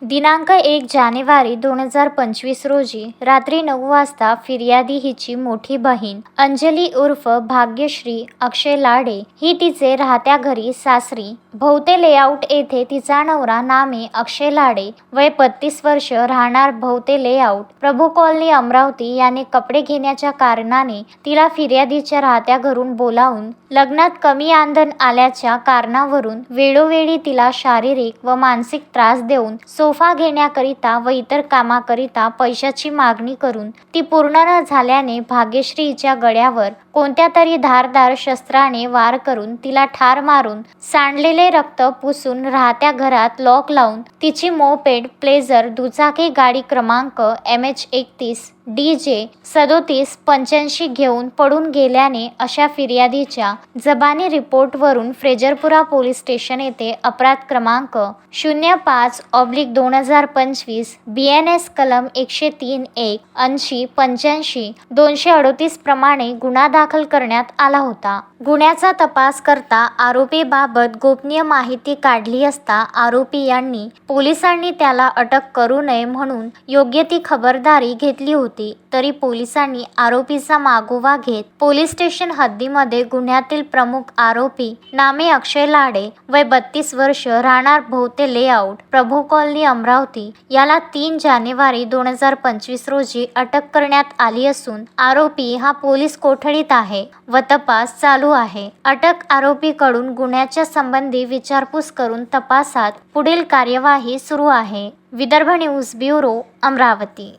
दिनांक 1 जानेवारी 2025 रोजी रात्री 9 वाजता फिर्यादी हिची मोठी बहीण अंजली उर्फ भाग्यश्री अक्षय लाडे ही तिचे राहत्या घरी सासरी भोवते लेआउट येथे तिचा नवरा नामे अक्षय लाडे वय 32 वर्ष राहणार भोवते लेआउट प्रभू कॉलनी अमरावती याने कपडे घेण्याच्या कारणाने तिला फिर्यादीच्या राहत्या घरून बोलावून लग्नात कमी आंधण आल्याच्या कारणावरून वेळोवेळी तिला शारीरिक व मानसिक त्रास देऊन सोफा घेण्याकरिता व इतर कामाकरिता पैशाची मागणी करून ती पूर्ण न झाल्याने भाग्यश्रीच्या गळ्यावर कोणत्या तरी धारदार शस्त्राने वार करून तिला ठार मारून सांडलेले रक्त पुसून राहत्या घरात लॉक लावून तिची मोपेड प्लेझर दुचाकी गाडी क्रमांक MH31 DJ 3785 घेऊन पडून गेल्याने अशा फिर्यादीच्या जबानी रिपोर्टवरून फ्रेजरपुरा पोलीस स्टेशन येथे अपराध क्रमांक 05/2025 BNS कलम 103(1) 80 85 238 प्रमाणे गुन्हा दाखल करण्यात आला होता। गुन्ह्याचा तपास करता आरोपीबाबत गोपनीय माहिती काढली असता आरोपी यांनी पोलिसांनी त्याला अटक करू नये म्हणून योग्य ती खबरदारी घेतली होती, तरी पोलिसांनी आरोपीचा मागोवा घेत पोलीस स्टेशन हद्दीमध्ये गुन्ह्यातील प्रमुख आरोपी नामे अक्षय लाडे वय 32 वर्ष राहणार भोवते लेआउट प्रभू कॉलनी अमरावती याला 3 जानेवारी 2025 रोजी अटक करण्यात आली असून आरोपी हा पोलीस कोठडीत आहे व तपास चालू आहे। अटक आरोपीकडून गुन्ह्याच्या संबंधी विचारपूस करून तपासात पुढील कार्यवाही सुरू आहे। Vidarbha news bureau, Amravati.